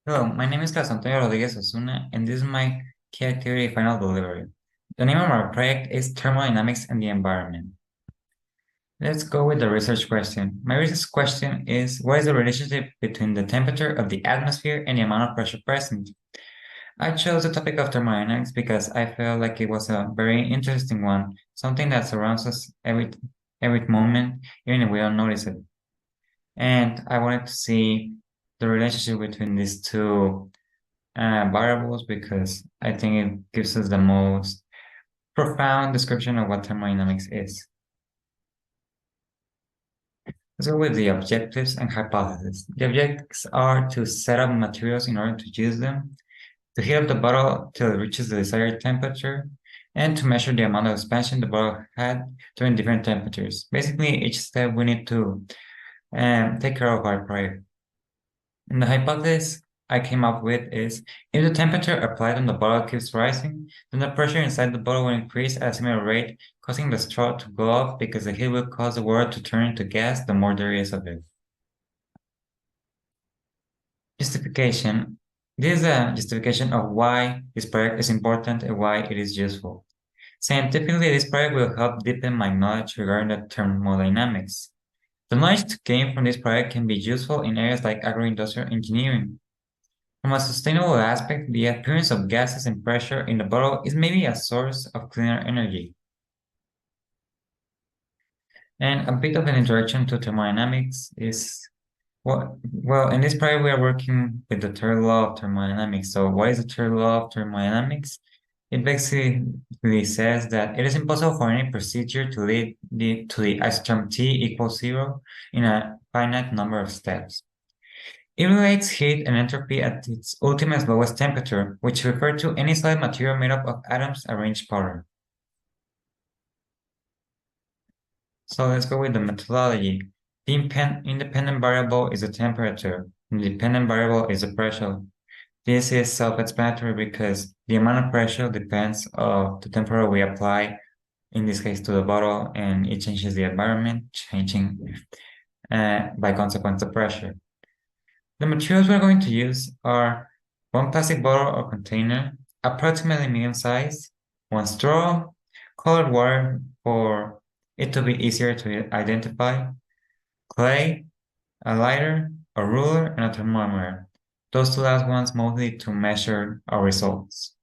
Hello, my name is Carlos Antonio Rodriguez Osuna, and this is my key activity final delivery. The name of our project is Thermodynamics and the Environment. Let's go with the research question. My research question is, what is the relationship between the temperature of the atmosphere and the amount of pressure present? I chose the topic of thermodynamics because I felt like it was a very interesting one, something that surrounds us every moment, even if we don't notice it. And I wanted to see the relationship between these two variables because I think it gives us the most profound description of what thermodynamics is. Let's go with the objectives and hypotheses. The objectives are to set up materials in order to use them, to heat up the bottle till it reaches the desired temperature, and to measure the amount of expansion the bottle had during different temperatures. Basically, each step we need to take care of our project. And the hypothesis I came up with is if the temperature applied on the bottle keeps rising, then the pressure inside the bottle will increase at a similar rate, causing the straw to go up because the heat will cause the water to turn into gas the more there is of it. Justification. This is a justification of why this project is important and why it is useful. Scientifically, this project will help deepen my knowledge regarding the thermodynamics. The knowledge gained from this project can be useful in areas like agro-industrial engineering. From a sustainable aspect, the appearance of gases and pressure in the bottle is maybe a source of cleaner energy. And a bit of an introduction to thermodynamics is well, in this project we are working with the third law of thermodynamics. So what is the third law of thermodynamics? It basically says that it is impossible for any procedure to lead to the isotherm T equals zero in a finite number of steps. It relates heat and entropy at its ultimate lowest temperature, which refer to any solid material made up of atoms arranged order. So let's go with the methodology. The independent variable is the temperature, and the dependent variable is the pressure. This is self-explanatory because the amount of pressure depends on the temperature we apply, in this case to the bottle, and it changes the environment, changing by consequence the pressure. The materials we're going to use are one plastic bottle or container, approximately medium size, one straw, colored water for it to be easier to identify, clay, a lighter, a ruler, and a thermometer. Those two last ones mostly to measure our results.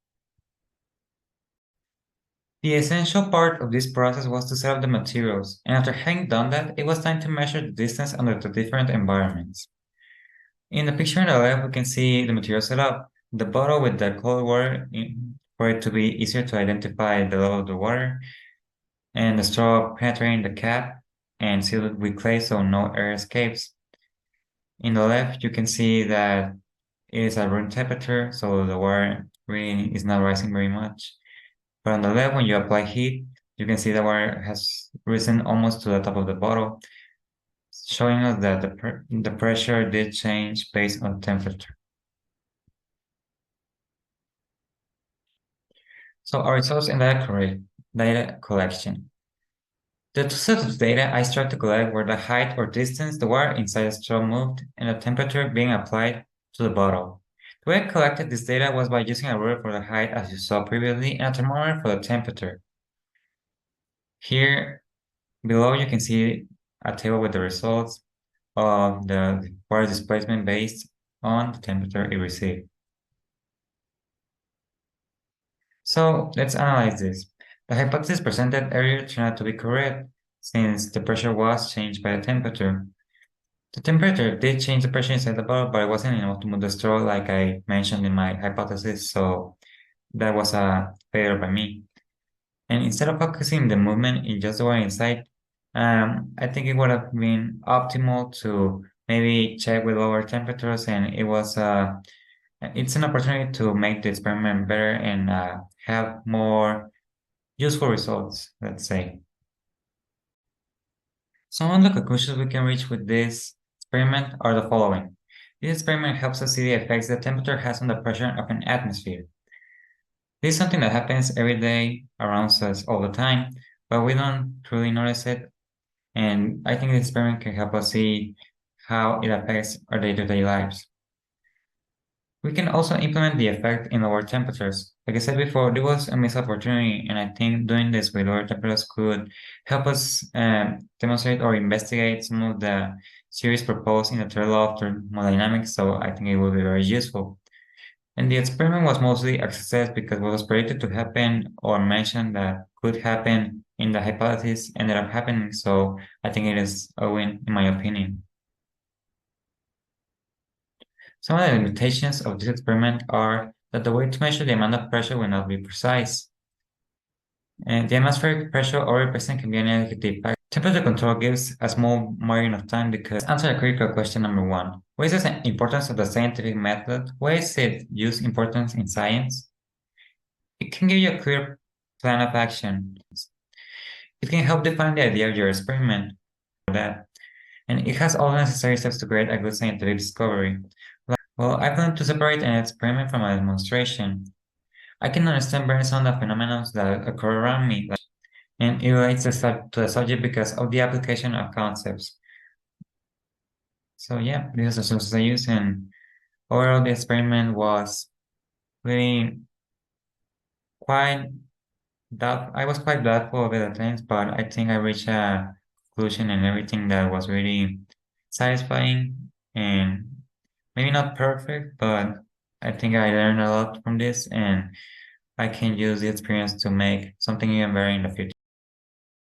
The essential part of this process was to set up the materials, and after having done that, it was time to measure the distance under the different environments. In the picture on the left, we can see the material set up. The bottle with the cold water for it to be easier to identify the level of the water, and the straw penetrating the cap and sealed with clay so no air escapes. In the left, you can see that it is at room temperature, so the water really is not rising very much. But on the left, when you apply heat, you can see the water has risen almost to the top of the bottle, showing us that the pressure did change based on temperature. So our results in data collection. The two sets of data I started to collect were the height or distance the water inside the straw moved and the temperature being applied to the bottle. The way I collected this data was by using a ruler for the height as you saw previously and a thermometer for the temperature. Here below you can see a table with the results of the water displacement based on the temperature it received. So let's analyze this. The hypothesis presented earlier turned out to be correct, since the pressure was changed by the temperature. The temperature did change the pressure inside the bottle, but it wasn't enough to move the straw like I mentioned in my hypothesis, so that was a failure by me. And instead of focusing the movement in just the water inside, I think it would have been optimal to maybe check with lower temperatures, and it's an opportunity to make the experiment better and have more useful results, let's say. Some of the conclusions we can reach with this experiment are the following. This experiment helps us see the effects that temperature has on the pressure of an atmosphere. This is something that happens every day around us all the time, but we don't truly notice it. And I think this experiment can help us see how it affects our day-to-day lives. We can also implement the effect in lower temperatures. Like I said before, there was a missed opportunity, and I think doing this with lower temperatures could help us demonstrate or investigate some of the theories proposed in the third law of thermodynamics, so I think it will be very useful. And the experiment was mostly a success because what was predicted to happen or mentioned that could happen in the hypothesis ended up happening, so I think it is a win in my opinion. Some of the limitations of this experiment are that the way to measure the amount of pressure will not be precise. And the atmospheric pressure over percent can be a negative factor. Temperature control gives a small margin of time because answer a critical question number one. What is the importance of the scientific method? Why is it use importance in science? It can give you a clear plan of action. It can help define the idea of your experiment for that. And it has all the necessary steps to create a good scientific discovery. Well, I plan to separate an experiment from a demonstration. I can understand better some of the phenomena that occur around me, and it relates to the subject because of the application of concepts. So yeah, this is the sources I use, and overall the experiment was really quite I was quite doubtful of it at times, but I think I reached a conclusion and everything that was really satisfying and maybe not perfect, but I think I learned a lot from this and I can use the experience to make something even better in the future.